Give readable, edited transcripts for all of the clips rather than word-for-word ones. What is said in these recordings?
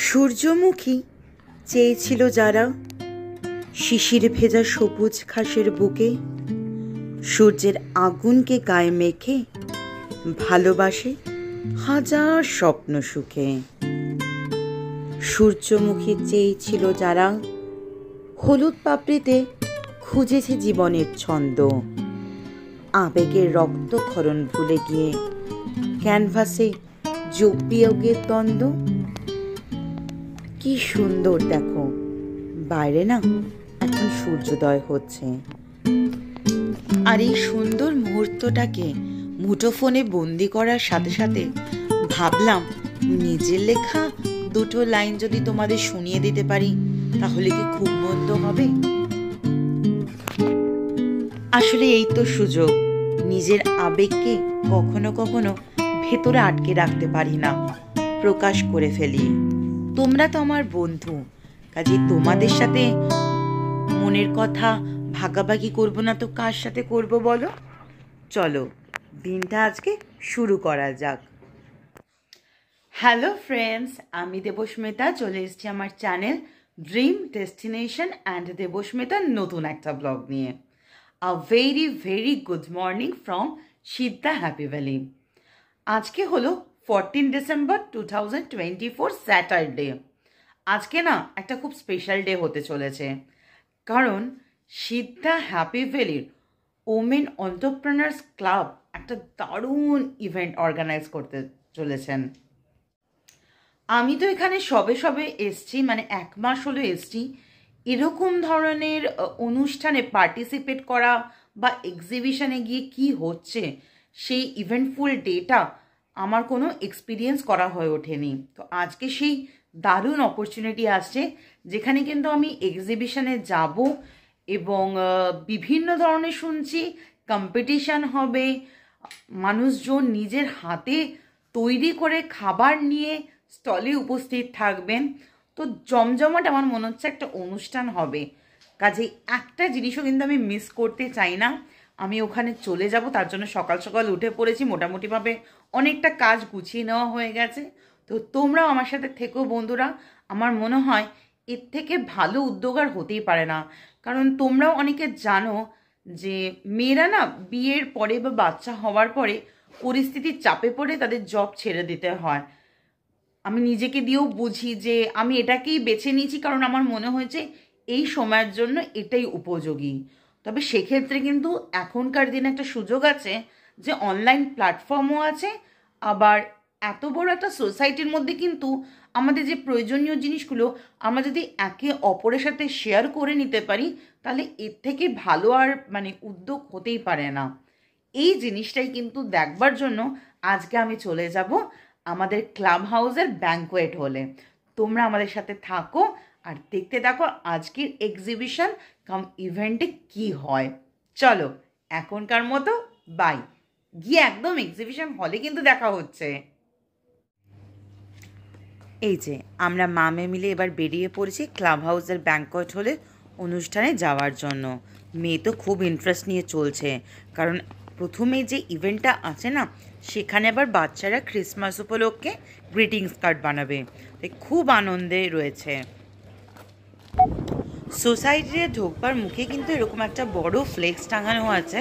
সূর্যমুখী চেয়েছিল যারা শিশির ভেজা সবুজ ঘাসের বুকে, সূর্যের আগুনকে গায়ে মেখে ভালোবাসে হাজার স্বপ্ন সুখে। সূর্যমুখী চেয়েছিল যারা হলুদ পাপড়িতে খুঁজেছে জীবনের ছন্দ, আবেগের রক্তক্ষরণ ভুলে গিয়ে ক্যানভাসে যোগ বিয়োগের দ্বন্দ্ব। কি সুন্দর দেখো, বাইরে না এখন সূর্যোদয় হচ্ছে, আর এই সুন্দর মুহূর্তটাকে মুঠোফোনে বন্দি করার সাথে সাথে ভাবলাম নিজের লেখা দুটো লাইন যদি তোমাদের শুনিয়ে দিতে পারি তাহলে কি খুব মন্দ হবে? আসলে এই তো সুযোগ, নিজের আবেগকে কখনো কখনো ভেতরে আটকে রাখতে পারি না, প্রকাশ করে ফেলি। তোমরা তো আমার বন্ধু, কাজে তোমাদের সাথে মনের কথা ভাগাভাগি করব না তো কার সাথে করব বলো? চলো দিনটা আজকে শুরু করা যাক। হ্যালো ফ্রেন্ডস, আমি দেবস্মিতা, চলে এসেছি আমার চ্যানেল ড্রিম ডেস্টিনেশন অ্যান্ড দেবস্মিতার নতুন একটা ব্লগ নিয়ে। A very very good morning from Siddha happy valley. আজকে হলো 14 ডিসেম্বর 2024 স্যাটারডে। আজকে না একটা খুব স্পেশাল ডে হতে চলেছে, কারণ সিদ্ধা হ্যাপি ভ্যালির ওমেন এন্টারপ্রেনার্স ক্লাব একটা দারুণ ইভেন্ট অর্গানাইজ করতে চলেছেন। আমি তো এখানে সবে সবে এসছি, মানে 1 মাস হলো এসছি। এরকম ধরনের অনুষ্ঠানে পার্টিসিপেট করা বা এক্সিবিশনে গিয়ে কি হচ্ছে সেই ইভেন্টফুল ডেটা আমার কোনো এক্সপিরিয়েন্স করা হয়ে ওঠেনি। তো আজকে সেই দারুণ অপরচুনিটি আসছে, যেখানে কিন্তু আমি এক্সিবিশনে যাব এবং বিভিন্ন ধরনের শুনছি কম্পিটিশান হবে, মানুষজন নিজের হাতে তৈরি করে খাবার নিয়ে স্টলে উপস্থিত থাকবেন। তো জমজমাট আমার মনে হচ্ছে একটা অনুষ্ঠান হবে, কাজেই একটা জিনিসও কিন্তু আমি মিস করতে চাই না। আমি ওখানে চলে যাব, তার জন্য সকাল সকাল উঠে পড়েছি, মোটামুটিভাবে অনেকটা কাজ গুছিয়ে নেওয়া হয়ে গেছে। তো তোমরাও আমার সাথে থেকো বন্ধুরা, আমার মনে হয় এর থেকে ভালো উদ্যোগ আর হতেই পারে না। কারণ তোমরাও অনেকে জানো যে মেয়েরা না বিয়ের পরে বা বাচ্চা হওয়ার পরে পরিস্থিতির চাপে পড়ে তাদের জব ছেড়ে দিতে হয়। আমি নিজেকে দিয়েও বুঝি যে আমি এটাকেই বেছে নিয়েছি, কারণ আমার মনে হয়েছে এই সময়ের জন্য এটাই উপযোগী। তবে সেক্ষেত্রে কিন্তু এখনকার দিনে একটা সুযোগ আছে যে অনলাইন প্ল্যাটফর্মও আছে, আবার এত বড় একটা সোসাইটির মধ্যে কিন্তু আমাদের যে প্রয়োজনীয় জিনিসগুলো আমরা যদি একে অপরের সাথে শেয়ার করে নিতে পারি, তাহলে এর থেকে ভালো আর মানে উদ্যোগ হতেই পারে না। এই জিনিসটাই কিন্তু দেখবার জন্য আজকে আমি চলে যাব আমাদের ক্লাব হাউসের ব্যাঙ্কোয়েট হলে। তোমরা আমাদের সাথে থাকো আর দেখতে থাকো আজকের এক্সিবিশন কাম ইভেন্টে কি হয়। চলো এখনকার মতো বাই, গিয়ে একদম এক্সিবিশন হলে কিন্তু দেখা হচ্ছে। এই যে আমরা মামে মিলে এবার বেরিয়ে পড়েছি ক্লাব হাউসের ব্যাঙ্কোয়েট হলে অনুষ্ঠানে যাওয়ার জন্য। মেয়ে তো খুব ইন্টারেস্ট নিয়ে চলছে, কারণ প্রথমে যে ইভেন্টটা আছে না সেখানে আবার বাচ্চারা ক্রিসমাস উপলক্ষে গ্রিটিংস কার্ড বানাবে, তাই খুব আনন্দে রয়েছে। সোসাইটিতে ঢোকবার মুখে কিন্তু এরকম একটা বড় ফ্লেক্স টাঙানো আছে,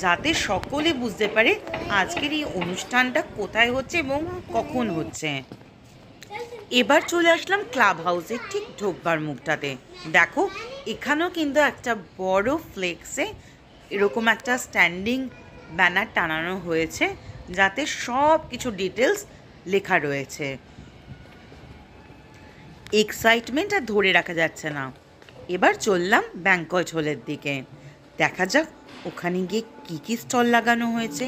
যাতে সকলে বুঝতে পারে আজকের এই অনুষ্ঠানটা কোথায় হচ্ছে এবং কখন হচ্ছে। এবার চলে আসলাম ক্লাব হাউসের ঠিক ঢোকবার মুখটাতে। দেখো এখানেও কিন্তু একটা বড় ফ্লেক্সে এরকম একটা স্ট্যান্ডিং ব্যানার টানানো হয়েছে, যাতে সব কিছু ডিটেলস লেখা রয়েছে। এক্সাইটমেন্ট আর ধরে রাখা যাচ্ছে না। এবার চললাম ব্যাঙ্কোয়েট হলের দিকে, দেখা যাক ওখানে গিয়ে কী কী স্টল লাগানো হয়েছে।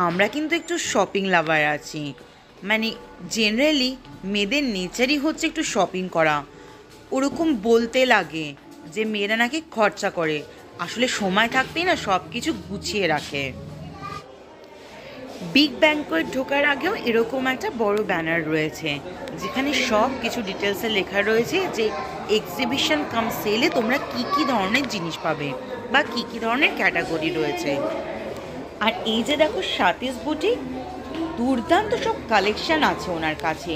আমরা কিন্তু একটু শপিং লাভার আছি, মানে জেনারেলি মেয়েদের নেচারই হচ্ছে একটু শপিং করা। ওরকম বলতে লাগে যে মেয়েরা নাকি খরচা করে, আসলে সময় থাকতেই না সব কিছু গুছিয়ে রাখে। বিগ ব্যাঙ্কোয়েট ঢোকার আগেও এরকম একটা বড় ব্যানার রয়েছে, যেখানে সব কিছু ডিটেলসে লেখা রয়েছে যে এক্সিবিশন কাম সেলে তোমরা কি কি ধরনের জিনিস পাবে বা কি কি ধরনের ক্যাটাগরি রয়েছে। আর এই যে দেখো সাতিস বুটিক, দুর্দান্ত সব কালেকশন আছে ওনার কাছে,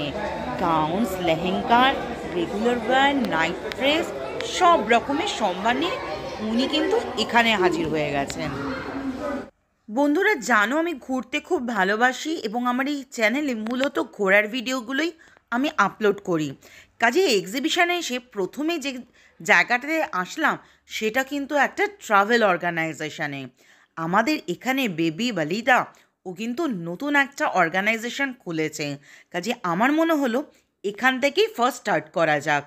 gowns, lehenga, regular wear, night dress, সব রকমের সম্ভার নিয়ে উনি কিন্তু এখানে হাজির হয়ে গেছেন। বন্ধুরা জানো আমি ঘুরতে খুব ভালোবাসি এবং আমার এই চ্যানেলে মূলত ঘোরার ভিডিওগুলোই আমি আপলোড করি। কাজে এক্সিবিশনে এসে প্রথমে যে জায়গাটাতে আসলাম সেটা কিন্তু একটা ট্রাভেল অর্গানাইজেশনে। আমাদের এখানে বেবি বালিদা ও কিন্তু নতুন একটা অর্গানাইজেশন খুলেছে, কাজে আমার মনে হলো এখান থেকেই ফার্স্ট স্টার্ট করা যাক।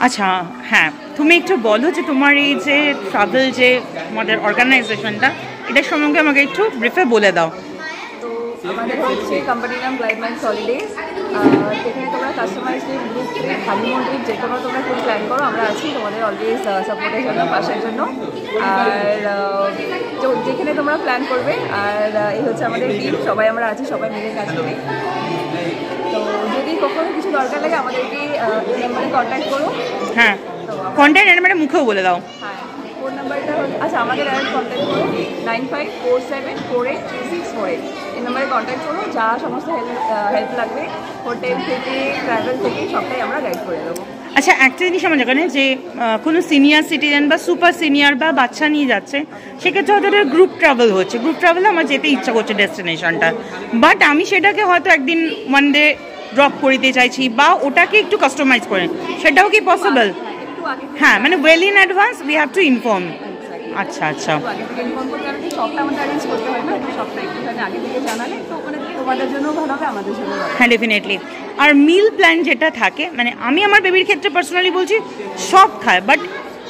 আচ্ছা হ্যাঁ, তুমি একটু বলো যে তোমার এই যে ট্রাভেল যে আমাদের অর্গানাইজেশনটা, এটার সম্বন্ধে আমাকে একটু ব্রিফে বলে দাও। তো আমাদের হচ্ছে কোম্পানির নাম গ্লাইডমাইন্স হলিডেজ। যেখানে তোমরা customise trip, group trip, honeymoon trip যে কোনো তোমরা ট্রিপ প্ল্যান করো, আমরা আছি তোমাদের অলওয়েজ সাপোর্টের জন্য, পাশের জন্য। আর যেখানে তোমরা প্ল্যান করবে, আর এই হচ্ছে আমাদের টিম, সবাই আমরা আছি, সবাই মিলে কাজ করি। তো যদি কখনো কিছু দরকার লাগে আমাদেরকে এই নাম্বারে কন্ট্যাক্ট করো। হ্যাঁ, কন্ট্যাক্ট নাম্বারে মুখেও বলে দাও। হ্যাঁ, ফোন নাম্বারটা আচ্ছা আমাকে ডাইরেক্ট কন্ট্যাক্ট করো 9547483648। এই নাম্বারে কন্ট্যাক্ট করো, যা সমস্ত হেল্প লাগবে হোটেল থেকে ট্রাভেল থেকে সবটাই আমরা গাইড করে দেবো। আচ্ছা একটা জিনিস আমার জানে যে কোনো সিনিয়র সিটিজেন বা সুপার সিনিয়র বা বাচ্চা নিয়ে যাচ্ছে, সেক্ষেত্রে হয়তো একটা গ্রুপ ট্রাভেল হচ্ছে, গ্রুপ ট্রাভেলে আমার যেতে ইচ্ছা করছে ডেস্টিনেশনটা, বাট আমি সেটাকে হয়তো একদিন ওয়ান ডে ড্রপ করতে চাইছি বা ওটাকে একটু কাস্টমাইজ করে, সেটাও কি পসিবল? হ্যাঁ, মানে well in advance we have to inform. আচ্ছা আচ্ছা, আগে থেকে ইনফর্ম করতে হবে, সবটা আমাদের অ্যারেঞ্জ করতে হয় না, সবটা একটুখানি আগে থেকে জানালে তো ওখানে তোমাদের জন্য ভালো হবে, আমাদের জন্য ভালো। হ্যাঁ ডেফিনেটলি। আর মিল প্ল্যান যেটা থাকে, মানে আমি আমার বেবির ক্ষেত্রে পার্সোনালি বলছি সব খায়, বাট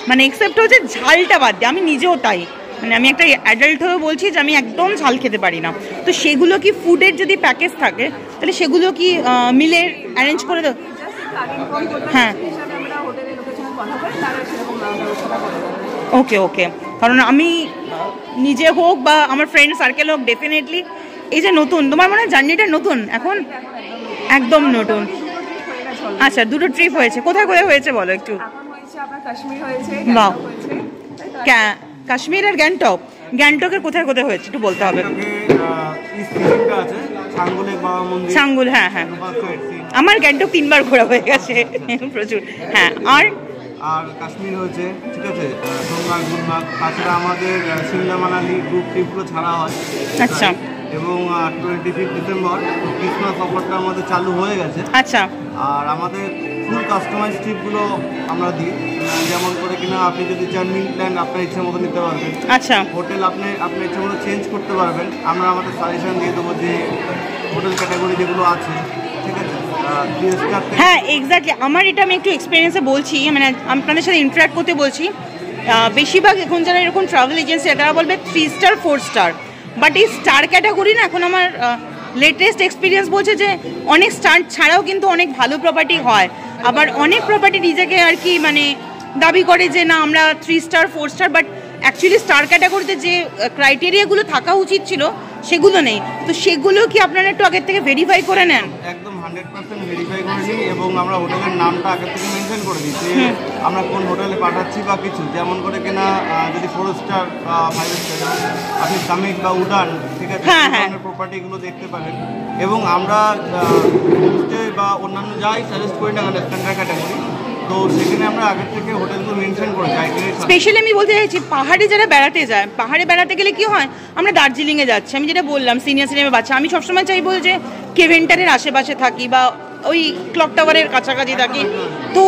মানে এক্সেপ্ট হচ্ছে ঝালটা বাদ দিয়ে, আমি নিজেও তাই, মানে আমি একটা অ্যাডাল্ট হয়েও বলছি যে আমি একদম ঝাল খেতে পারি না। তো সেগুলো কি ফুডের যদি প্যাকেজ থাকে তাহলে সেগুলো কি মিলের অ্যারেঞ্জ করে দেবো? হ্যাঁ ওকে ওকে, কারণ আমি নিজে হোক বা আমার ফ্রেন্ড সার্কেল হোক ডেফিনেটলি এই যে নতুন, তোমার মনে হয় জার্নিটা নতুন এখন? একদম নতুন। আচ্ছা দুটো ট্রিপ হয়েছে, কোথায় কোথায় হয়েছে বলো একটু? বাহ, কাশ্মীর আর গ্যাংটক, গ্যাংটকের কোথায় কোথায় হয়েছে একটু বলতে হবে। ছাঙ্গুল, হ্যাঁ হ্যাঁ, আমার গ্যাংটক 3 বার ঘোরা হয়ে গেছে প্রচুর। হ্যাঁ, আর কাশ্মীর হয়েছে, ঠিক আছে, সোমনাথ, গুলমার্গ, তাছাড়া আমাদের সিমলা মানালি গ্রুপ ট্রিপগুলো ছাড়া হয়। আচ্ছা, এবং 25 ডিসেম্বর ক্রিসমাস অফারটা আমাদের চালু হয়ে গেছে। আচ্ছা, আর আমাদের ফুল কাস্টমাইজ ট্রিপগুলো আমরা দিই, যেমন করে কিনা আপনি যদি চান মিল প্ল্যান আপনার ইচ্ছা মতো নিতে পারবেন। আচ্ছা, হোটেল আপনার ইচ্ছা মতো চেঞ্জ করতে পারবেন, আমরা আমাদের সাজেশন দিয়ে দেবো যে হোটেল ক্যাটাগরি যেগুলো আছে, ঠিক আছে। হ্যাঁ এক্স্যাক্টলি, আমার এটা আমি একটু এক্সপিরিয়েন্সে বলছি, মানে আপনাদের সাথে ইন্টারাক্ট করতে বলছি। বেশিরভাগ এখন যারা এরকম ট্রাভেল এজেন্সি তারা বলবে 3 স্টার 4 স্টার, বাট এই স্টার ক্যাটাগরি না, এখন আমার লেটেস্ট এক্সপিরিয়েন্স বলছে যে অনেক স্টার ছাড়াও কিন্তু অনেক ভালো প্রপার্টি হয়, আবার অনেক প্রপার্টি নিজেকে আর কি মানে দাবি করে যে না আমরা 3 star 4 star, but actually star ক্যাটাগরিতে যে ক্রাইটেরিয়াগুলো থাকা উচিত ছিল সেগুলো নেই। তো সেগুলো কি আপনারা একটু আগের থেকে ভেরিফাই করে নেন? একদম 100% ভেরিফাই করে নিই, এবং আমরা হোটেলের নামটা আগের থেকে মেনশন করে দিই যে আমরা কোন হোটেলে পাঠাচ্ছি বা কিছু, যেমন করে কিনা যদি 4 স্টার 5 স্টার আপনি সামিট বা উডান, ঠিক আছে, প্রপার্টিগুলো দেখতে পাবেন। এবং আমরা হোমস্টে বা অন্যান্য যাই সাজেস্ট করি না কেন স্ট্যান্ডার্ড ক্যাটাগরি, তো সেখানে আমরা আগের থেকে হোটেলগুলো মেনশন করে যাই। স্পেশালি আমি বলতে চাইছি পাহাড়ে যারা বেড়াতে যায়, পাহাড়ে বেড়াতে গেলে কি হয়, আমরা দার্জিলিংয়ে যাচ্ছি, আমি যেটা বললাম সিনিয়র সিনিয়র বাচ্চা, আমি সবসময় চাইবো যে কেভেন্টারের আশেপাশে থাকি বা ওই ক্লক টাওয়ারের কাছাকাছি থাকি, তো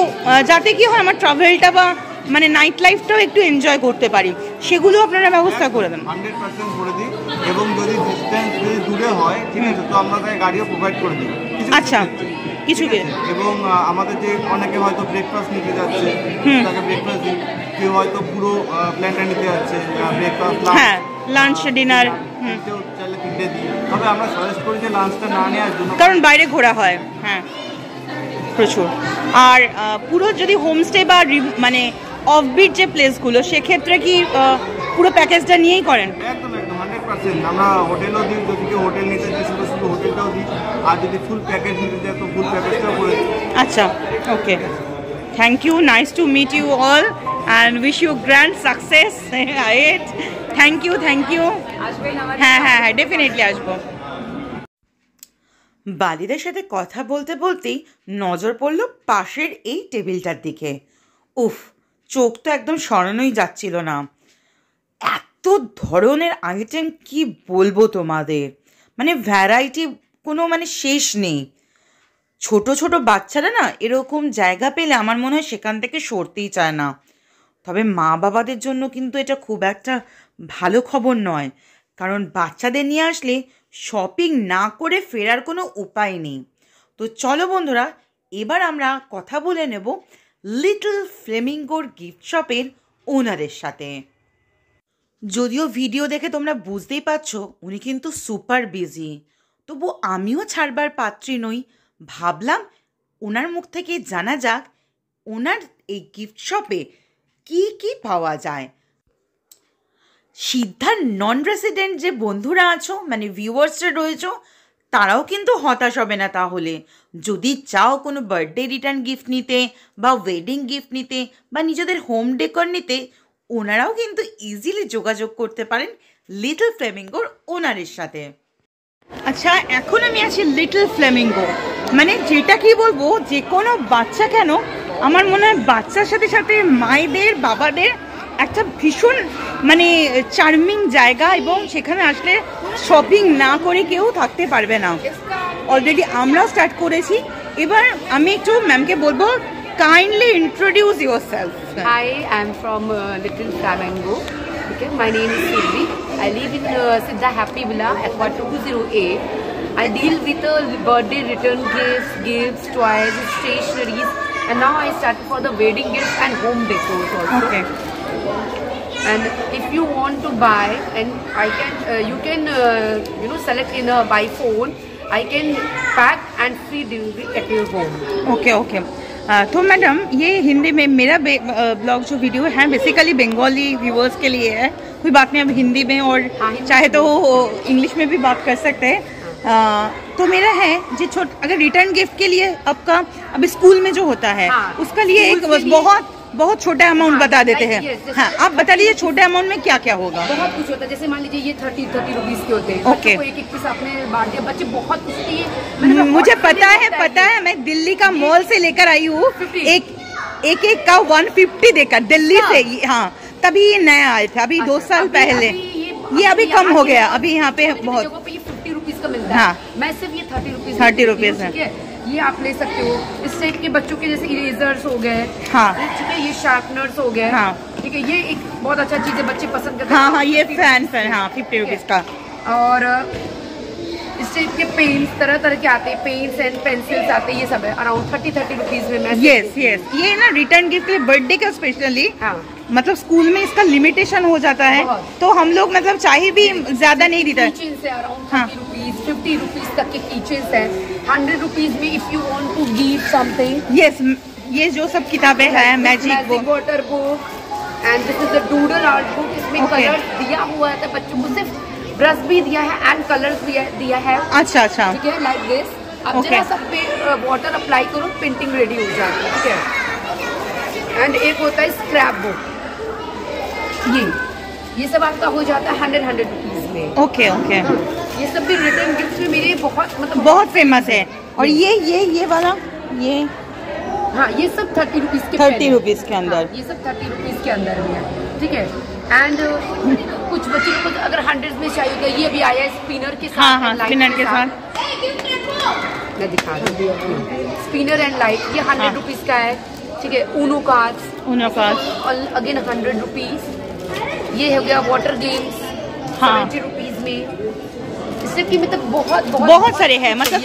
যাতে কি হয় আমার ট্রাভেলটা বা মানে নাইট লাইফটাও একটু এনজয় করতে পারি, সেগুলো আপনারা ব্যবস্থা করে দেন। 100% করে দিই, এবং যদি ডিসটেন্স যদি দূরে হয়, ঠিক আছে, তো আমরা তাই গাড়িও প্রোভাইড করে দিই। আচ্ছা কিছু, এবং আমাদের যে অনেকে হয়তো ব্রেকফাস্ট নিতে যাচ্ছে তাকে ব্রেকফাস্ট দিই, কেউ হয়তো পুরো প্ল্যানটা নিতে যাচ্ছে ব্রেকফাস্ট, হ্যাঁ লাঞ্চ ডিনার, চাইলে 3টে দিই, তবে আমরা সাজেস্ট করি যে লাঞ্চটা না নেওয়ার জন্য, কারণ বাইরে ঘোরা হয় হ্যাঁ প্রচুর। আর পুরো যদি হোমস্টে বা মানে অফবিট যে প্লেসগুলো, সেক্ষেত্রে কি পুরো প্যাকেজটা নিয়েই করেন? একদম একদম 100%। আমরা হোটেলও দিই, যদি কেউ হোটেল নিতে চাই শুধু শুধু হোটেলটাও দিই, আর যদি ফুল প্যাকেজ নিতে চাই তো ফুল প্যাকেজটাও করে দিই। আচ্ছা okay, thank you, nice to meet you all. and wish you grand success ahead. Thank you. আসবেন আমার হ্যাঁ হ্যাঁ হ্যাঁ ডেফিনেটলি আসবো। বালিদের সাথে কথা বলতে বলতেই নজর পড়লো পাশের এই টেবিলটার দিকে। উফ, চোখ তো একদম সরানোই যাচ্ছিল না। এত ধরনের আইটেম কি বলবো তোমাদের, মানে ভ্যারাইটি কোনো মানে শেষ নেই। ছোট ছোট বাচ্চারা না এরকম জায়গা পেলে আমার মনে হয় সেখান থেকে সরতেই চায় না। তবে মা বাবাদের জন্য কিন্তু এটা খুব একটা ভালো খবর নয়, কারণ বাচ্চাদের নিয়ে আসলে শপিং না করে ফেরার কোনো উপায় নেই। তো চলো বন্ধুরা, এবার আমরা কথা বলে নেব লিটল ফ্লেমিঙ্গোর গিফট শপের ওনারের সাথে। যদিও ভিডিও দেখে তোমরা বুঝতেই পারছো উনি কিন্তু সুপার বিজি, তবু আমিও ছাড়বার পাত্রী নই। ভাবলাম ওনার মুখ থেকে জানা যাক ওনার এই গিফট শপে কি কি পাওয়া যায়। সিদ্ধার নন রেসিডেন্ট যে বন্ধুরা আছো, মানে ভিউয়ার্সরা রয়েছো, তারাও কিন্তু হতাশ হবে না। তাহলে যদি চাও কোনো বার্থডে রিটার্ন গিফট নিতে বা ওয়েডিং গিফট নিতে বা নিজেদের হোম ডেকর নিতে, ওনারাও কিন্তু ইজিলি যোগাযোগ করতে পারেন লিটল ফ্লেমিঙ্গোর ওনারের সাথে। আচ্ছা, এখন আমি আছি লিটল ফ্লেমিঙ্গো, মানে যেটা কি বলবো, যে কোনো বাচ্চা কেন, আমার মনে হয় বাচ্চার সাথে সাথে মায়েদের বাবাদের একটা ভীষণ মানে চার্মিং জায়গা, এবং সেখানে আসলে শপিং না করে কেউ থাকতে পারবে না। অলরেডি আমরাও স্টার্ট করেছি। এবার আমি একটু ম্যামকে বলবো, kindly introduce yourself. Hi, I'm from Little Flamingo. Okay, my name is Sylvie. I live in Siddha Happy Villa, Aqua 208. I deal with birthday return gifts, toys, stationeries, and now I started for the wedding gifts and home decors also. Okay. And if you want to buy, and I can, you can, select in by phone. I can pack and free delivery at your home. Okay. तो madam, ये हिंदी में मेरा blog जो video है basically Bengali viewers के लिए है। कोई बात नहीं, अब हिंदी में और चाहे तो इंग्लिश में भी बात कर सकते हैं। तो मेरा है जी अगर रिटर्न गिफ्ट के लिए आपका अभी स्कूल में जो होता है उसका लिए एक बहुत छोटा अमाउंट बता देते हैं। हाँ, आप बता लीजिए छोटे अमाउंट में क्या क्या होगा। बहुत कुछ होता है, जैसे मान लीजिए ये 30 रुपीस के होते हैं। Okay. एक एक पीस आपने बांट दिया, बच्चे बहुत खुश थे। मुझे पता है, मैं दिल्ली का मॉल से लेकर आई हूँ, एक का 150 देकर दिल्ली से। हाँ, तभी ये नया आए थे, अभी 2 साल पहले। ये अभी कम हो गया, अभी यहाँ पे बहुत 50 रुपीस का मिलता है। हाँ, मैं सिर्फ ये 30 रुपीस है। ये आप ले सकते हो। इस टाइप के बच्चों के जैसे इरेजर्स हो गए, हाँ, ठीक है, ये शार्पनर्स हो गए, हाँ, ठीक है, ये एक बहुत अच्छा चीज है, बच्चे पसंद करते हैं। हाँ, ये फैन, हाँ, 50 रुपीस का। और इस टाइप के पेंट्स तरह तरह के आते हैं, पेंट्स एंड पेंसिल्स आते हैं, ये सब है अराउंड 30 रुपीज में। मैं यस, ये ना रिटर्न गिफ्ट के लिए बर्थडे का स्पेशली, हाँ, मतलब स्कूल में इसका लिमिटेशन हो जाता है, तो हम लोग मतलब चाहे भी ज्यादा नहीं देता है। कीचेन्स है अराउंड हाँ, 30 रुपीज 50 रुपीज तक के कीचेन्स है। 100 रुपीज में if you want to give something. Yes, ये जो सब किताबें हैं, magic water book and this is the doodle art book. इसमें कलर्स दिया हुआ है, बच्चों को सिर्फ ब्रश भी दिया है एंड कलर्स भी दिया है। अच्छा, ठीक है, लाइक दिस। अब जरा सब पे वाटर अप्लाई करो, पेंटिंग रेडी हो जाती है। ठीक है, एंड एक होता है स्क्रैप बुक, ये सब आपका हो जाता है 100 रुपीज में। ओके। ये सब भी रिटर्न गिफ्ट में मेरे बहुत मतलब बहुत फेमस है। और ये वाला, ये हाँ, ये सब 30 रुपीज के 30 रुपीज के अंदर। हाँ, ये सब 30 रुपीज के अंदर में है। ठीक है, एंड कुछ बच्चों को अगर 100 में चाहिए तो ये भी आया है स्पिनर के साथ। हाँ, स्पिनर के साथ मैं दिखा रही हूँ, स्पिनर एंड लाइट, ये 100 रुपीज का है। ठीक है, ऊनो कार्ड्स अगेन 100 रुपीज। ये हो गया वाटर गेम्स 70 रुपीज में। इससे की मतलब बहुत सारे हैं। मतलब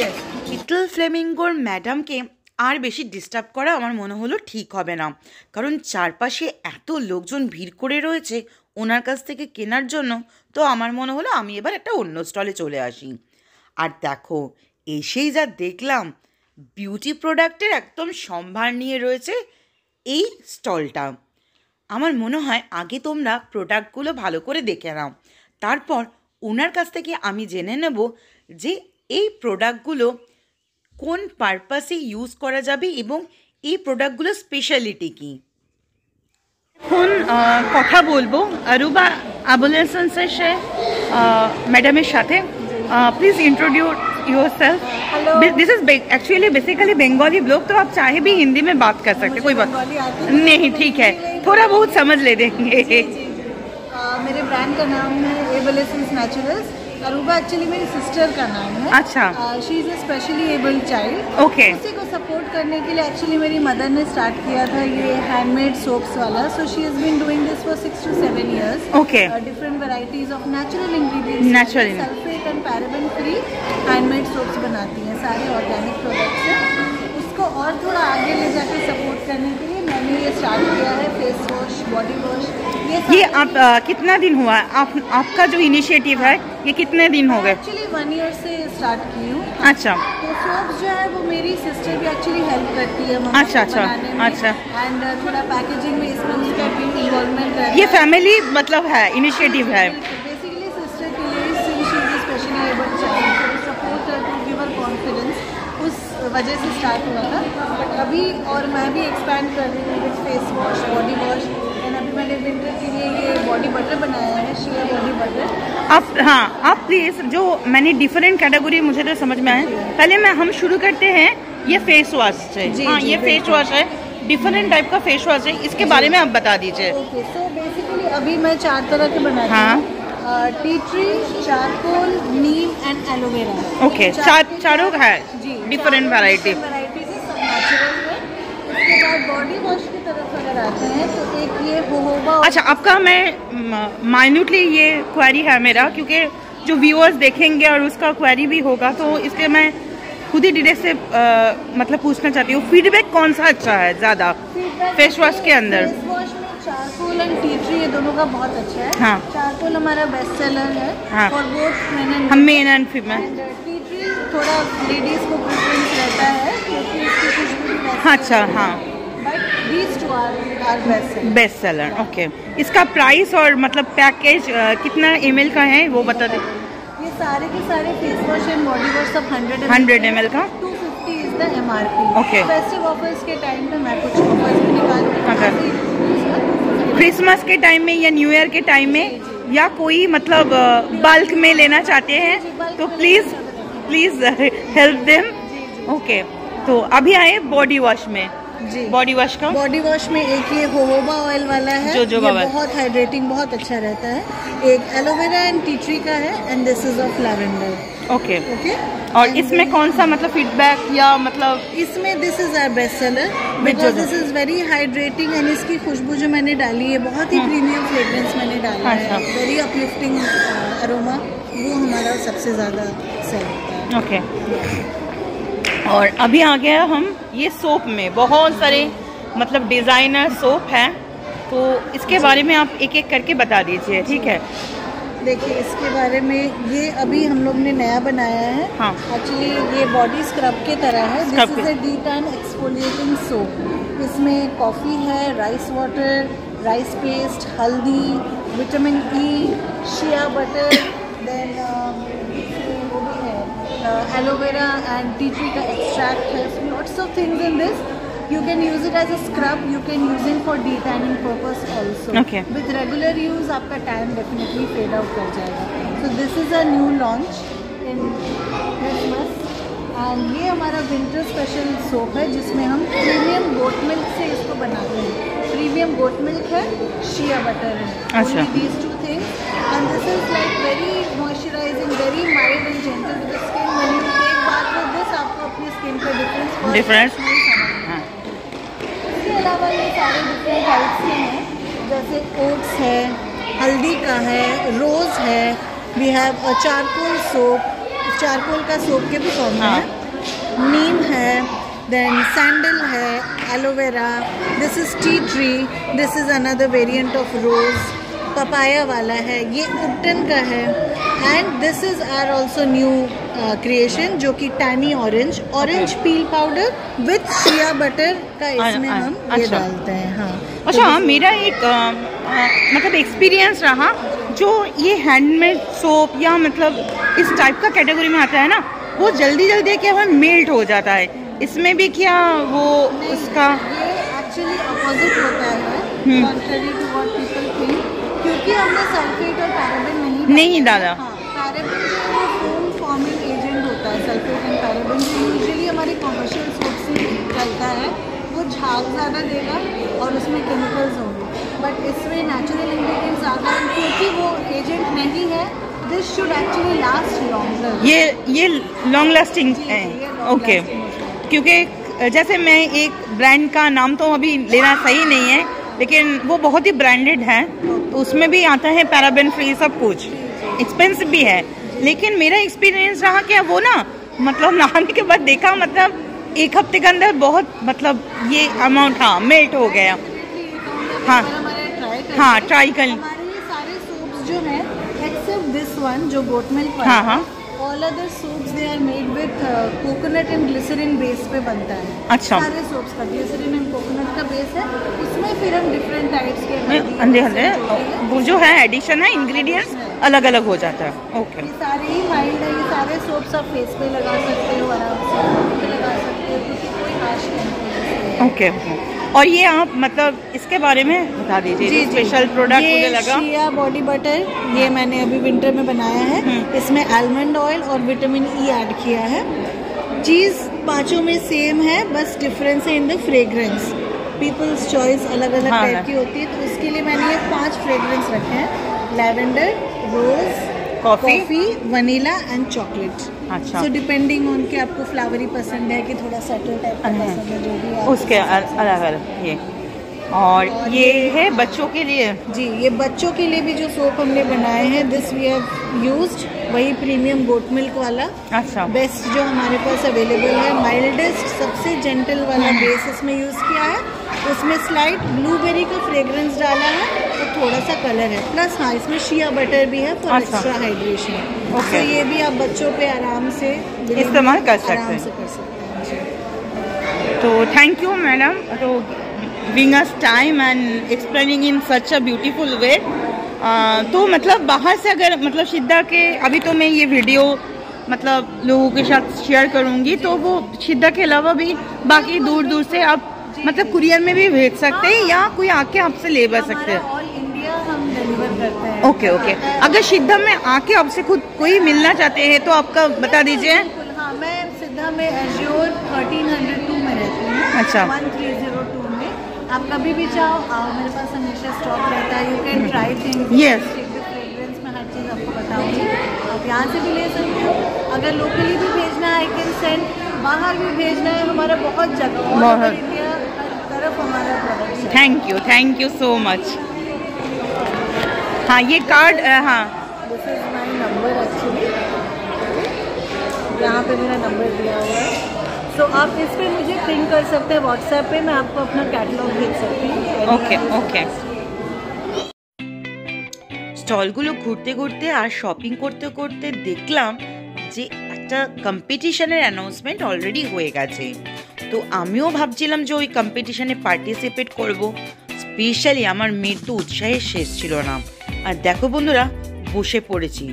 লিটল ফ্লেমিঙ্গোর ম্যাডামকে আর বেশি ডিস্টার্ব করা আমার মনে হলো ঠিক হবে না, কারণ চারপাশে এত লোকজন ভিড় করে রয়েছে ওনার কাছ থেকে কেনার জন্য। তো আমার মনে হলো আমি এবার একটা অন্য স্টলে চলে আসি। আর দেখো, এসেই যা দেখলাম, বিউটি প্রোডাক্টের একদম সম্ভার নিয়ে রয়েছে এই স্টলটা। আমার মনে হয় আগে তোমরা প্রোডাক্টগুলো ভালো করে দেখে নাও, তারপর ওনার কাছ থেকে আমি জেনে নেব যে এই প্রোডাক্টগুলো কোন পারপাসে ইউজ করা যাবে এবং এই প্রোডাক্টগুলোর স্পেশালিটি কী। এখন কথা বলবো আরুবা আবুল হাসান স্যার ম্যাডামের সাথে। Please introduce yourself. This is actually basically Bengali blog, तो आप चाहे भी हिंदी में बात कर सकते, कोई बात नहीं, ठीक है, थोड़ा बहुत समझ ले देंगे। मेरे ब्रांड का नाम है able essence naturals. Aruba actually मेरी सिस्टर का नाम है। अच्छा। She is a specially abled child. Okay. उसी को सपोर्ट करने के लिए एक्चुअली मेरी मदर ने स्टार्ट किया था ये हैंडमेड सोप्स वाला। So she has been doing this for 6 to 7 years। Okay. Different varieties of natural ingredients, natural, sulphate and paraben free handmade soaps बनाती हैं, सारे ऑर्गेनिक प्रोडक्ट्स हैं। उसको और थोड़ा आगे ले जाकर सपोर्ट करने के लिए मैंने ये स्टार्ट किया है फेस वॉश, बॉडी वॉश। ये आप कितना दिन हुआ है आपका जो इनिशिएटिव है, ये कितने दिन हो गए? एक्चुअली 1 year से स्टार्ट की हूँ। अच्छा। तो सोप्स जो है वो मेरी सिस्टर भी एक्चुअली हेल्प करती है मम्मी अच्छा, को अच्छा, बनाने में। अच्छा। एंड थोड़ा पैकेजिंग में इसमें उसका भी इन्वॉल्वमेंट रहता है। ये फैमिली मतलब है, इनिशिएटिव है बेसिकली सिस्टर के लिए, since she is specially abled child, support to give her confidence, उस वजह से स्टार्ट हुआ था। बट अभी और मैं भी एक्सपैंड कर रही हूँ with face wash, body wash. And अभी मैंने विंटर के लिए ये बॉडी बटर बनाया है, शिया बॉडी बटर। आप प्लीज, जो मैंने डिफरेंट कैटेगरी मुझे तो समझ में आए, पहले हम शुरू करते हैं ये फेस वॉश से। हाँ, ये फेस वॉश है, डिफरेंट टाइप का फेस वॉश है, इसके बारे में आप बता दीजिए। ओके, सो बेसिकली अभी मैं 4 तरह के बनाती हूँ। Tea tree, charcoal, Neem and aloe vera. Okay, चारों है डिफरेंट वैरायटी। सब नेचुरल है। उसके बाद बॉडी वॉश की तरफ अगर आते हैं तो एक ये होहोबा। अच्छा, आपका मैं माइन्यूटली ये क्वेरी है मेरा, क्योंकि जो व्यूअर्स देखेंगे और उसका क्वेरी भी होगा, तो इसलिए मैं खुद ही डिटेल से मतलब पूछना चाहती हूँ, फीडबैक कौन सा अच्छा है ज़्यादा फेस वॉश के अंदर? फेस वॉश में चारकोल एंड टी ट्री, ये दोनों का बहुत अच्छा है। हाँ। चारकोल हमारा बेस्ट सेलर है। हाँ। और वो हम men and female. Tea tree थोड़ा लेडीज को प्रेफरेंस रहता है क्योंकि इसकी खुशबू भी अच्छा, हाँ। But these two are best seller. Okay, इसका प्राइस और मतलब पैकेज कितना ml का है वो बता दें। ये सारे के सारे face wash and body wash सब 100 ml का 250 is the MRP। Okay। Festive offers के टाइम पे मैं कुछ ऑफर्स भी निकाल रही हूँ। क्रिसमस के टाइम में या न्यू ईयर के टाइम में, या कोई मतलब बल्क में लेना चाहते हैं तो प्लीज हेल्प देम। ओके, तो अभी आए बॉडी वॉश में। जी, बॉडी वॉश का, बॉडी वॉश में एक ये होहोबा ऑयल वाला है, जो ये बहुत हाइड्रेटिंग, बहुत अच्छा रहता है। एक एलोवेरा एंड टी ट्री का है, and this is of lavender. Okay. Okay, और इसमें कौन सा मतलब फीडबैक या मतलब? इसमें this is our best seller because this is very hydrating, and इसकी खुशबू जो मैंने डाली है बहुत ही प्रीमियम फ्रेग्रेंस मैंने डाला है, वेरी अपलिफ्टिंग अरोमा, वो हमारा सबसे ज़्यादा सेल होता है। ओके। और अभी आ गया हम ये सोप में, बहुत सारे मतलब डिज़ाइनर सोप हैं, तो इसके बारे में आप एक एक करके बता दीजिए, ठीक है? देखिए, इसके बारे में ये अभी हम लोग ने नया बनाया है। हाँ। एक्चुअली ये बॉडी स्क्रब के तरह है। This is a detan exfoliating soap. इसमें कॉफ़ी है, राइस वाटर, राइस पेस्ट, हल्दी, vitamin E, shea butter, then वो भी है एलोवेरा एंड टी ट्री का एक्सट्रैक्ट है। Lots of things in this. You can use it as a scrub. You can use it for de-tanning purpose also. Okay. With regular use, आपका tan definitely fade out कर जाएगा. So this is a new launch in Christmas. And ये हमारा winter special soap है जिसमें हम premium goat milk से इसको बनाते हैं. Premium goat milk है, shea butter है. अच्छा. Only these two things. And this is like very moisturizing, very mild and gentle to the skin. When you take bath with this, आपको अपनी skin का difference इसके अलावा ये सारे डिफरेंट टाइप्स के हैं, जैसे ओट्स है, हल्दी का है, रोज़ है, we have a charcoal soap, charcoal का सोप के भी फॉर्म है, नीम है, देन सैंडल है, aloe vera, this is tea tree, this is another variant of rose, papaya वाला है, ये उप्टन का है, and this is our also new creation जो कि tangy orange peel powder with shea butter का इसमें हम ये डालते हैं। हाँ, अच्छा, मेरा एक मतलब एक्सपीरियंस रहा, जो ये हैंडमेड सोप या मतलब इस टाइप का कैटेगरी में आता है ना, वो जल्दी क्या हमें मेल्ट हो जाता है। इसमें भी क्या वो उसका ये एक्चुअली अपोजिट होता है। contrary to what people think, क्योंकि हमने सल्फेट और पैराबेन नहीं डाला। पैराबेन जो है फोम फॉर्मिंग एजेंट होता है, सल्फेट एंड पैराबेन जो यूजुअली हमारी कमर्शियल सोप से चलता है, वो झाग ज़्यादा देगा और उसमें केमिकल्स होंगे, बट इसमें नेचुरल इंग्रेडिएंट्स ज़्यादा हैं, क्योंकि वो एजेंट नहीं है। This should actually last longer. ये लॉन्ग लास्टिंग है। ओके, क्योंकि जैसे मैं एक ब्रांड का नाम तो अभी लेना सही नहीं है, लेकिन वो बहुत ही ब्रांडेड है, तो उसमें भी आता है पैराबेन फ्री सब कुछ, एक्सपेंसिव भी है। लेकिन मेरा एक्सपीरियंस रहा क्या वो ना, मतलब नहाने के बाद देखा, मतलब 1 हफ्ते के अंदर बहुत, मतलब ये अमाउंट हाँ मेल्ट हो गया। हाँ ट्राई कर। हमारे ये सारे सोप्स जो हैं एक्सेप्ट दिस वन जो गोट मिल्क वाला, हाँ, all other soaps they are made with coconut and glycerine base पे बनता है। अच्छा। सारे सोप्स का ग्लिसरीन एंड कोकोनट का बेस है, उसमें फिर हम डिफरेंट टाइप्स के वो जो है एडिशन है, इंग्रेडिएंट्स अलग अलग हो जाता है। ओके, ये सारे ही माइल्ड है, ये सारे सोप्स आप फेस पे लगा सकते हो, आराम से बॉडी पे लगा सकते हो, क्योंकि कोई हार्श केमिकल। ओके। और ये आप मतलब इसके बारे में बता दीजिए, जो स्पेशल प्रोडक्ट मुझे लगा। शिया बॉडी बटर, ये मैंने अभी विंटर में बनाया है, इसमें आलमंड ऑयल और विटामिन ई ऐड किया है। चीज़ पांचों में सेम है, बस डिफरेंस है in the fragrance. People's choice अलग अलग टाइप की होती है, तो उसके लिए मैंने ये 5 फ्रेग्रेंस रखे हैं: lavender, rose, coffee, vanilla and chocolate. अच्छा। सो डिपेंडिंग ऑन कि आपको फ्लावरी पसंद है कि थोड़ा सटल टाइप का पसंद है, जो भी आप उसके अलग अलग ये। और ये है बच्चों के लिए। जी, ये बच्चों के लिए भी जो सोप हमने बनाए हैं, दिस वी हैव यूज्ड वही प्रीमियम गोट मिल्क वाला। अच्छा। बेस्ट जो हमारे पास अवेलेबल है, माइल्डेस्ट सबसे जेंटल वाला बेस इसमें यूज़ किया है। उसमें स्लाइट ब्लूबेरी का फ्रेग्रेंस डाला है और थोड़ा सा कलर है, प्लस हाँ इसमें शिया बटर भी है फॉर एक्स्ट्रा हाइड्रेशन। तो ये भी आप बच्चों पे आराम से इस्तेमाल कर सकते हैं। तो थैंक यू मैडम, तो giving us time and explaining in such a beautiful way। तो मतलब बाहर से अगर मतलब शिद्दा के, अभी तो मैं ये वीडियो मतलब लोगों के साथ शेयर करूँगी, तो वो शिद्दा के अलावा भी बाकी दूर दूर से आप मतलब कुरियर में भी भेज सकते हैं, या कोई आके आपसे ले जा सकते हैं? ऑल इंडिया हम डिलीवर करते हैं। Okay okay. अगर सिद्धा में आके आपसे खुद कोई मिलना चाहते हैं तो आपका बता दीजिए। हाँ, मैं सिद्धा में एज्योर 1302 में रहती हूँ। अच्छा। 1302 में आप कभी भी चाहो आओ, मेरे पास हमेशा स्टॉक रहता है। You can try things. Yes. Fragrance में हर चीज़ आपको बताऊंगी, आप यहाँ से भी ले सकते हो। अगर लोकली भी भेजना है आई कैन सेंड, बाहर भी भेजना है, हमारा बहुत जगह और इंडिया तरफ हमारा प्रोडक्ट है। Thank you so much. हाँ ये कार्ड, हाँ this is my number actually, यहाँ पे मेरा नंबर दिया हुआ है। तो आप इस पे मुझे पिंग कर सकते हैं व्हाट्सएप पे, मैं आपको अपना कैटलॉग भेज सकती हूँ। ओके। স্টলগুলো ঘুরতে ঘুরতে আর শপিং করতে করতে দেখলাম যে একটা কম্পিটিশনের অ্যানাউন্সমেন্ট অলরেডি হয়ে গেছে। তো আমিও ভাবছিলাম যে ওই কম্পিটিশনে পার্টিসিপেট করব। স্পেশালি আমার মেয়ের তো উৎসাহের শেষ ছিল না। আর দেখো বন্ধুরা, বসে পড়েছি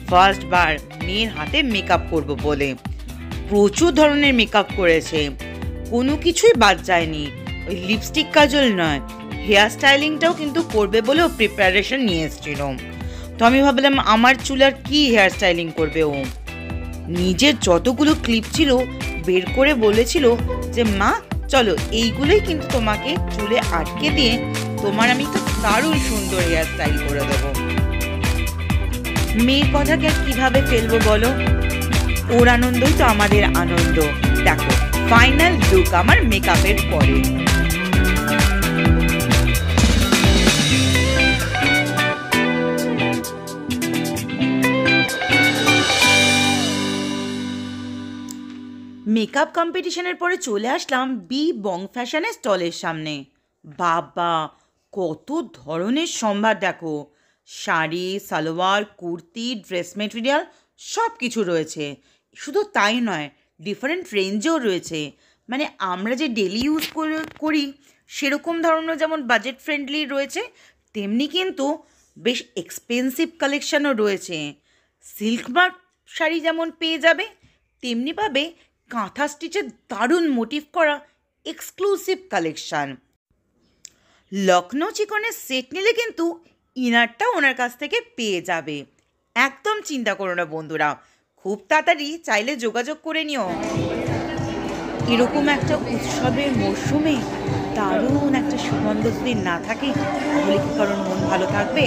ফার্স্ট বার মেয়ের হাতে মেকআপ করব বলে। প্রচুর ধরনের মেকআপ করেছে, কোনো কিছুই বাদ যায়নি। ওই লিপস্টিক কাজল নয়, হেয়ার স্টাইলিংটাও কিন্তু করবে বলেও প্রিপারেশন নিয়ে এসেছিল। তো আমি ভাবলাম আমার চুল আর কি হেয়ার স্টাইলিং করবে ও। নিজের যতগুলো ক্লিপ ছিল বের করে বলেছিল যে মা চলো এইগুলোই কিন্তু তোমাকে চুলে আটকে দিয়ে তোমার আমি একটা দারুণ সুন্দর হেয়ার স্টাইল করে দেবো। মেয়ের কথাকে কিভাবে ফেলবো বলো, ওর আনন্দই তো আমাদের আনন্দ। দেখো ফাইনাল লুক আমার মেকআপের পরে। মেকআপ কম্পিটিশনের পরে চলে আসলাম বি বং ফ্যাশনের স্টলের সামনে। বাবা কত ধরনের সম্ভার দেখো, শাড়ি, সালোয়ার, কুর্তি, ড্রেস মেটেরিয়াল সব কিছু রয়েছে। শুধু তাই নয়, ডিফারেন্ট রেঞ্জেও রয়েছে। মানে আমরা যে ডেলি ইউজ করি সেরকম ধরনের যেমন বাজেট ফ্রেন্ডলি রয়েছে, তেমনি কিন্তু বেশ এক্সপেন্সিভ কালেকশানও রয়েছে। সিল্ক মার্ক শাড়ি যেমন পেয়ে যাবে, তেমনি পাবে কাঁথা স্টিচের দারুণ মোটিভ করা এক্সক্লুসিভ কালেকশান। লখনৌ চিকনের সেট নিলে কিন্তু ইনারটা ওনার কাছ থেকে পেয়ে যাবে। একদম চিন্তা করো না বন্ধুরা, খুব তাড়াতাড়ি চাইলে যোগাযোগ করে নিও। এরকম একটা উৎসবের মরশুমে দারুণ একটা সুগন্ধ যদি না থাকে তাহলে কি কারণ মন ভালো থাকবে।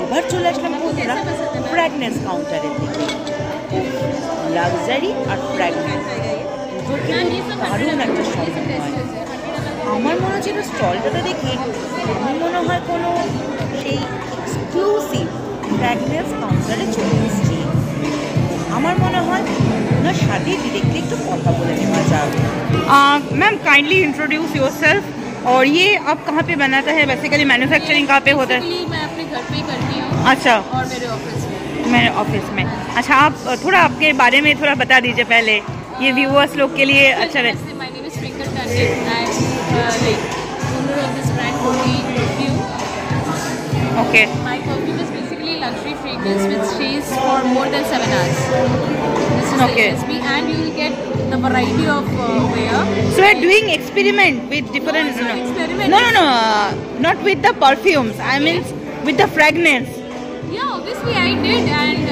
এবার চলে আসলাম বন্ধুরা ফ্র্যাগনেন্স কাউন্টারের দিকে। লাক্সারি আর ফ্র্যাগনেন্স দুটোর কিন্তু দারুণ একটা সম্মান হয়। আমার মনে হচ্ছিল স্টলটাতে দেখে আমার মনে হয় কোনো সেই এক্সক্লুসিভ ফ্র্যাগনেন্স কাউন্টারে চলে এসেছি। আমার মনে হয় ওনার সাথে ডিরেক্টলি একটু কথা বলে নেওয়া যাক। मैम काइंडली इंट्रोड्यूस योरसेल्फ और ये अब कहाँ पे बनाता है, बेसिकली मैन्युफैक्चरिंग कहाँ पे होता है? मैं अपने घर पे ही करती हूँ। अच्छा, और मेरे ऑफिस में। अच्छा, आप थोड़ा आपके बारे में थोड़ा बता दीजिए पहले, ये व्यूअर्स लोग के लिए अच्छा रहे। My name is Twinkle Tandon, I am like owner of this brand Koti perfume. Okay, my perfume is basically luxury fragrance which stays for more than 7 hours. This is Okay. the USP, and you will get the variety of wear. so we're doing experiment with different. No, it's not experiment. No, not with the perfumes. I mean with the fragrance. Yeah, obviously I did, and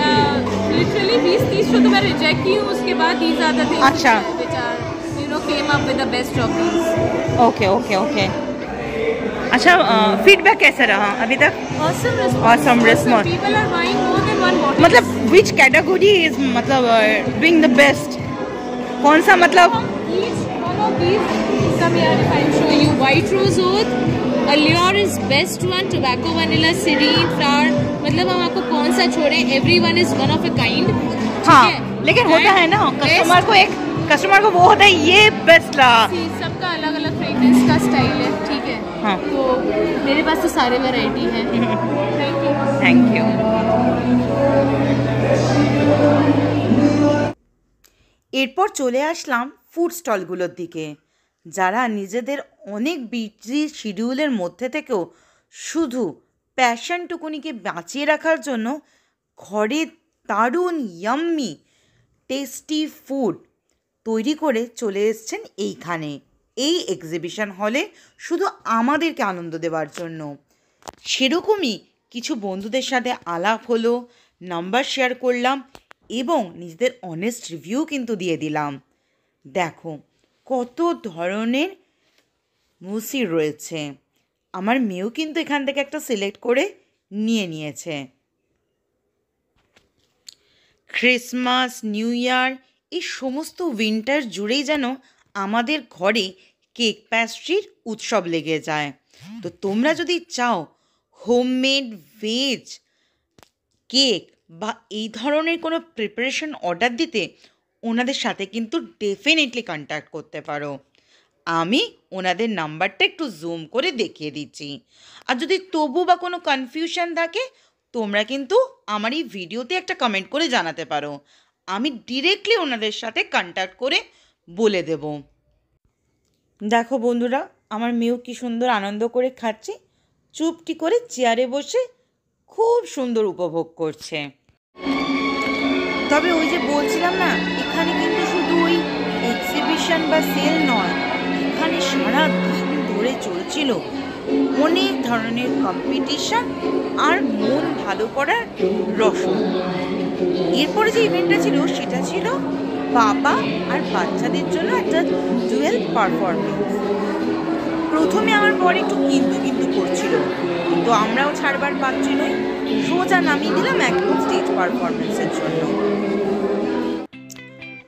literally 20-30 तो मैं reject की हूँ, उसके बाद these are the things अच्छा। which are came up with the best of these. Okay. अच्छा, feedback कैसा रहा अभी तक? Awesome response. Awesome response. People are buying more than one bottle. मतलब which category is मतलब doing the best? कौन सा मतलब? Each one of these, come here if I show you. White Rose Oud, Allure is best one. Tobacco Vanilla, Serene, Flower. मतलब हम आपको कौन सा छोड़े? Everyone is one of a kind. हाँ, लेकिन होता है ना कस्टमर को वो होता है ये बेस्ट लगा। सबका अलग अलग फ्रेग्रेंस का स्टाइल है, ठीक है। हाँ। तो मेरे पास तो सारे वैरायटी हैं। Thank you. এরপর চলে আসলাম ফুড স্টলগুলোর দিকে। যারা নিজেদের অনেক বিজি শিডিউলের মধ্যে থেকেও শুধু প্যাশনটুকুনিকে বাঁচিয়ে রাখার জন্য ঘরে দারুণ ইয়াম্মি টেস্টি ফুড তৈরি করে চলে এসেছেন এইখানে, এই এক্সিবিশন হলে শুধু আমাদেরকে আনন্দ দেওয়ার জন্য। সেরকমই কিছু বন্ধুদের সাথে আলাপ হলো, নাম্বার শেয়ার করলাম এবং নিজেদের অনেস্ট রিভিউ কিন্তু দিয়ে দিলাম। দেখো কত ধরনের মুসি রয়েছে। আমার মেয়েও কিন্তু এখান থেকে একটা সিলেক্ট করে নিয়েছে। ক্রিসমাস, নিউ ইয়ার এই সমস্ত উইন্টার জুড়েই যেন আমাদের ঘরে কেক প্যাস্ট্রির উৎসব লেগে যায়। তো তোমরা যদি চাও হোমমেড ভেজ কেক বা এই ধরনের কোনো প্রিপারেশন অর্ডার দিতে, ওনাদের সাথে কিন্তু ডেফিনেটলি কন্ট্যাক্ট করতে পারো। আমি ওনাদের নাম্বারটা একটু জুম করে দেখিয়ে দিচ্ছি। আর যদি তবু বা কোনো কনফিউশন থাকে তোমরা কিন্তু আমার এই ভিডিওতে একটা কমেন্ট করে জানাতে পারো, আমি ডিরেক্টলি ওনাদের সাথে কন্ট্যাক্ট করে বলে দেব। দেখো বন্ধুরা, আমার মেয়েও কি সুন্দর আনন্দ করে খাচ্ছে, চুপটি করে চেয়ারে বসে খুব সুন্দর উপভোগ করছে। তবে ওই যে বলছিলাম না, এখানে কিন্তু শুধু ওই এক্সিবিশন বা সেল নয়, এখানে সারা দিন ধরে চলছিল অনেক ধরনের কম্পিটিশন আর মন ভালো করার রসদ। এরপরে যে ইভেন্টটা ছিল সেটা ছিল বাবা আর বাচ্চাদের জন্য একটা ডুয়েল পারফরমেন্স। প্রথমে আমার বর একটু কিন্তু করছিল, কিন্তু আমরাও ছাড়বার পাচ্ছি নই, সোজা নামিয়ে দিলাম একদম স্টেজ পারফরমেন্সের জন্য।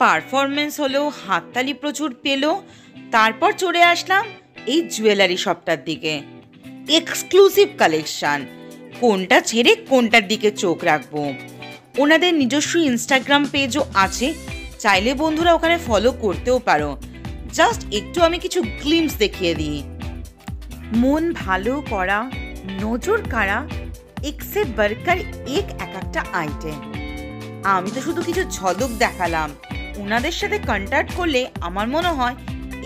পারফরমেন্স হলো, হাততালি প্রচুর পেল। তারপর চলে আসলাম এই জুয়েলারি শপটার দিকে। এক্সক্লুসিভ কালেকশান, কোনটা ছেড়ে কোনটার দিকে চোখ রাখবো। ওনাদের নিজস্ব ইনস্টাগ্রাম পেজও আছে, চাইলে বন্ধুরা ওখানে ফলো করতেও পারো। জাস্ট একটু আমি কিছু গ্লিমস দেখিয়ে দিই। মন ভালো করা, নজর কাড়া, এক সে বাড়কর এক একটা আইটেম। আমি তো শুধু কিছু ঝলক দেখালাম, ওনাদের সাথে কন্ট্যাক্ট করলে আমার মনে হয়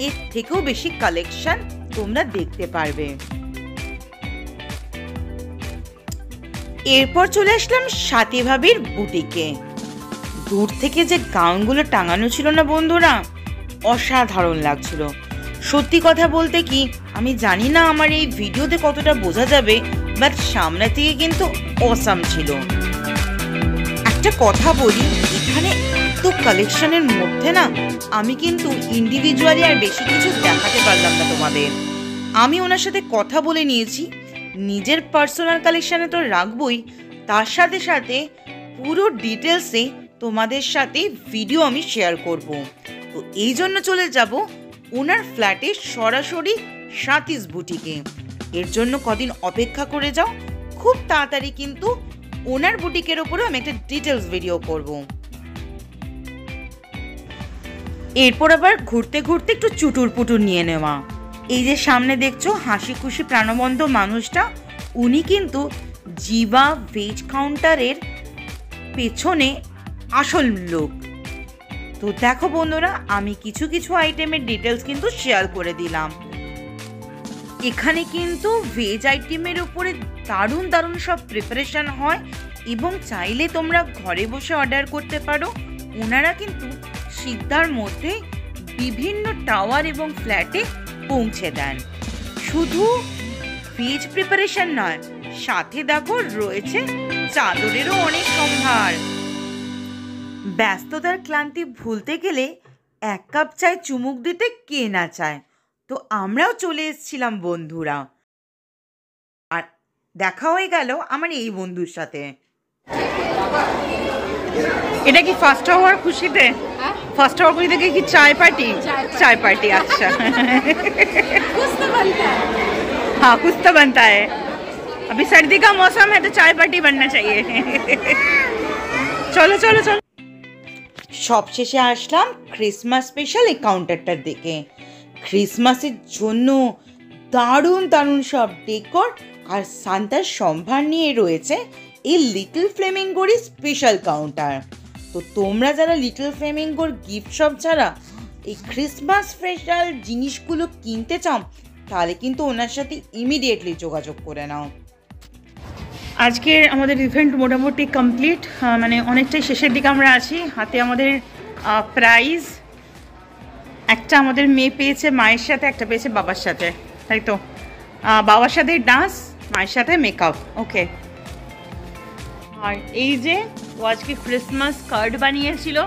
এর থেকেও বেশি কালেকশন তোমরা দেখতে পারবে। এরপর চলে আসলাম সাথী ভাবির বুটিকে। দূর থেকে যে গাউনগুলো টাঙানো ছিল না বন্ধুরা, অসাধারণ লাগছিল। সত্যি কথা বলতে কি আমি জানি না আমার এই ভিডিওতে কতটা বোঝা যাবে, বাট সামনে থেকে কিন্তু অসাম ছিল। একটা কথা বলি, এখানে এত কালেকশনের মধ্যে না আমি কিন্তু ইন্ডিভিজুয়ালি আর বেশি কিছু দেখাতে পারলাম না তোমাদের। আমি ওনার সাথে কথা বলে নিয়েছি, নিজের পার্সোনাল কালেকশানে তো রাখবই, তার সাথে সাথে পুরো ডিটেলসে তোমাদের সাথে ভিডিও আমি শেয়ার করব। তো এই জন্য চলে যাব ওনার ফ্ল্যাটে সরাসরি সাতিস বুটিকে। এর জন্য কদিন অপেক্ষা করে যাও, খুব তাড়াতাড়ি কিন্তু ওনার বুটিকের ওপরে আমি একটা ডিটেলস ভিডিও করব। এরপর আবার ঘুরতে ঘুরতে একটু চুটুর পুটুর নিয়ে নেওয়া। এই যে সামনে দেখছো হাসি খুশি প্রাণবন্ত মানুষটা, উনি কিন্তু জিভা ভেজ কাউন্টারের পেছনে আসল লোক। তো দেখো বন্ধুরা, আমি কিছু কিছু আইটেমের ডিটেলস কিন্তু শেয়ার করে দিলাম। এখানে কিন্তু ভেজ আইটেমের উপরে দারুণ দারুণ সব প্রিপারেশন হয় এবং চাইলে তোমরা ঘরে বসে অর্ডার করতে পারো। ওনারা কিন্তু সিদ্ধার মধ্যে বিভিন্ন টাওয়ার এবং ফ্ল্যাটে পৌঁছে দেন। শুধু ভেজ প্রিপারেশন নয়, সাথে দেখো রয়েছে চাদরেরও অনেক সম্ভার। ব্যস্ততার ক্লান্তি ভুলতে গেলে এক কাপ চায় চুমুক দিতে কে না চায়। তো আমরাও চলে এসেছিলাম বন্ধুরা, আর দেখা হয়ে গেল আমার এই বন্ধুর সাথে। এটা কি ফার্স্ট আওয়ার খুশিতে? ফার্স্ট আওয়ার খুশিতে কি চাय पार्टी? चाय पार्टी, अच्छा। हाँ, कुछ तो बनता है। अभी सर्दी का मौसम है तो चाय पार्टी बनना चाहिए। चलो चलो चलो। সবশেষে আসলাম ক্রিসমাস স্পেশাল এই কাউন্টারটার দিকে। ক্রিসমাসের জন্য দারুণ দারুণ সব ডেকোর আর সান্তার সম্ভার নিয়ে রয়েছে এই লিটল ফ্লেমিঙ্গোর স্পেশাল কাউন্টার। তো তোমরা যারা লিটল ফ্লেমিঙ্গোর গিফট শপ ছাড়া এই ক্রিসমাস স্পেশাল জিনিসগুলো কিনতে চাও, তাহলে কিন্তু ওনার সাথে ইমিডিয়েটলি যোগাযোগ করে নাও। আজকের আমাদের ইভেন্ট মোটামুটি কমপ্লিট, মানে অনেকটাই শেষের দিকে আমরা আছি। হাতে আমাদের প্রাইজ, একটা আমাদের মেয়ে পেয়েছে মায়ের সাথে, একটা পেয়েছে বাবার সাথে, তাই তো? বাবার সাথে ডান্স, মায়ের সাথে মেকআপ। ওকে। আর এই যে ও আজকে ক্রিসমাস কার্ড বানিয়েছিল।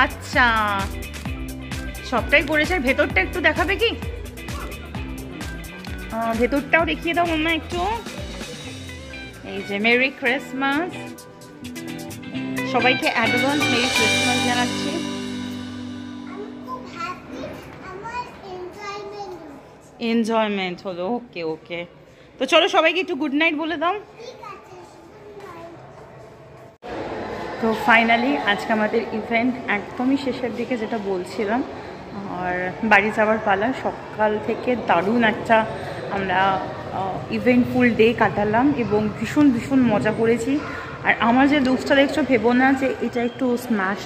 আচ্ছা, সবটাই করেছে। ভেতরটা একটু দেখাবে কি? ভেতরটাও দেখিয়ে দাও মাম্মা একটু। এই যে মেরি ক্রিসমাস, সবাইকে অ্যাডভান্স মেরি ক্রিসমাস জানাচ্ছি। এনজয়মেন্ট হলো, ওকে ওকে। তো চলো সবাইকে একটু গুড নাইট বলে দাও। তো ফাইনালি আজকে আমাদের ইভেন্ট একদমই শেষের দিকে, যেটা বলছিলাম, আর বাড়ি যাওয়ার পালা। সকাল থেকে দারুণ একটা আমরা ইভেন্টফুল ডে কাটালাম এবং ভীষণ ভীষণ মজা করেছি। আর আমার যে লুকসটা দেখছো, ভেবো না যে এটা একটু স্ম্যাশ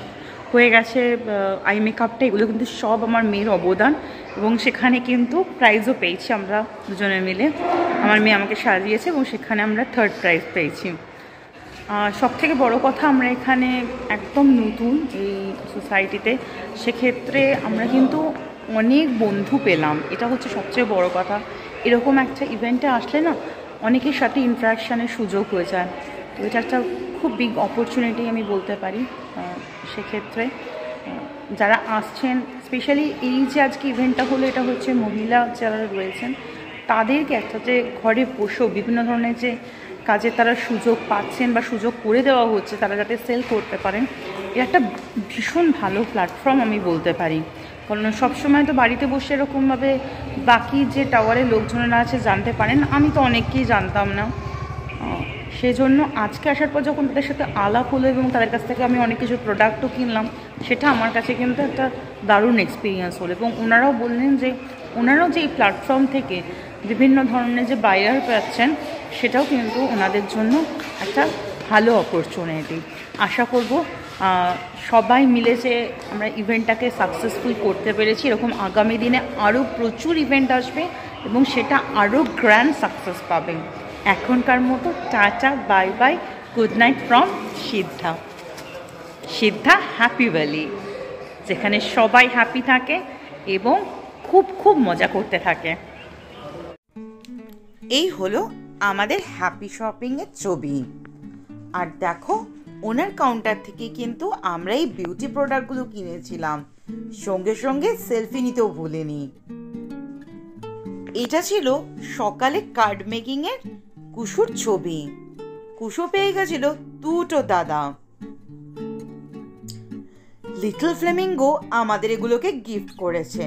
হয়ে গেছে। আই মেকআপটা এগুলো কিন্তু সব আমার মেয়ের অবদান, এবং সেখানে কিন্তু প্রাইজও পেয়েছি আমরা দুজনে মিলে। আমার মেয়ে আমাকে সাজিয়েছে এবং সেখানে আমরা থার্ড প্রাইজ পেয়েছি। সব থেকে বড়ো কথা, আমরা এখানে একদম নতুন এই সোসাইটিতে, সেক্ষেত্রে আমরা কিন্তু অনেক বন্ধু পেলাম। এটা হচ্ছে সবচেয়ে বড়ো কথা। এরকম একটা ইভেন্টে আসলে না অনেকের সাথে ইন্টারাকশানের সুযোগ হয়ে যায়। তো এটা একটা খুব বিগ অপরচুনিটি আমি বলতে পারি। সেক্ষেত্রে যারা আসছেন, স্পেশালি এই যে আজকে ইভেন্টটা হলো, এটা হচ্ছে মহিলা যারা রয়েছেন তাদেরকে একটা যে ঘরে বসেও বিভিন্ন ধরনের যে কাজে তারা সুযোগ পাচ্ছেন বা সুযোগ করে দেওয়া হচ্ছে, তারা যাতে সেল করতে পারেন, এটা একটা ভীষণ ভালো প্ল্যাটফর্ম আমি বলতে পারি। কারণ সবসময় তো বাড়িতে বসে এরকমভাবে বাকি যে টাওয়ারের লোকজনেরা আছে জানতে পারেন, আমি তো অনেককেই জানতাম না। সেজন্য আজকে আসার পর যখন তাদের সাথে আলাপ হলো এবং তাদের কাছ থেকে আমি অনেক কিছু প্রোডাক্টও কিনলাম, সেটা আমার কাছে কিন্তু একটা দারুণ এক্সপিরিয়েন্স হলো। এবং ওনারাও বললেন যে ওনারাও যে এই প্ল্যাটফর্ম থেকে বিভিন্ন ধরনের যে বায়ার পাচ্ছেন, সেটাও কিন্তু ওনাদের জন্য একটা ভালো অপরচুনিটি। আশা করব সবাই মিলে যে আমরা ইভেন্টটাকে সাকসেসফুল করতে পেরেছি। এরকম আগামী দিনে আরও প্রচুর ইভেন্ট আসবে এবং সেটা আরও গ্র্যান্ড সাকসেস পাবে। এখনকার মতো tata, bye bye, good night from Siddha. Siddha happy valley. যেখানে সবাই হ্যাপি থাকে এবং খুব খুব মজা করতে থাকে। এই হলো আমাদের হ্যাপি শপিংয়ের ছবি। আর দেখো, ওনার কাউন্টার থেকে কিন্তু আমরা এই বিউটি প্রোডাক্টগুলো কিনেছিলাম, সঙ্গে সঙ্গে সেলফি নিতেও ভুলিনি। এটা ছিল সকালে কার্ড মেকিংয়ের কুশুর ছবি। কুশো পেয়ে গেছিল দুটো দাদা। লিটল ফ্লেমিঙ্গো আমাদের এগুলোকে গিফট করেছে।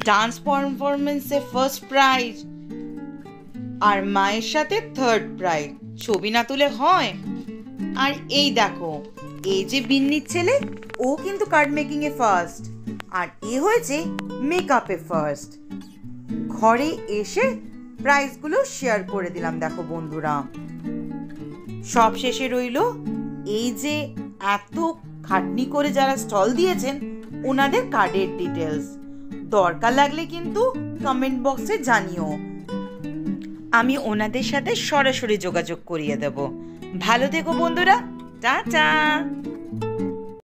ডান্স পারফরমেন্সে ফার্স্ট প্রাইজ আর মায়ের সাথে থার্ড প্রাইজ। ছবি না তুলে হয়। আর এই দেখো, এই যে বিন্নির ছেলে, ও কিন্তু কার্ড মেকিং এ ফার্স্ট, আর এ হয়েছে মেকআপে ফার্স্ট। ঘরে এসে প্রাইজগুলো শেয়ার করে দিলাম। দেখো বন্ধুরা, সব শেষে রইল এই যে এত খাটনি করে যারা স্টল দিয়েছেন ওনাদের কার্ডের ডিটেলস। দরকার লাগলে কিন্তু কমেন্ট বক্সে জানিও, আমি ওনাদের সাথে সরাসরি যোগাযোগ করিয়ে দেব। ভালো থেকো বন্ধুরা, টাটা।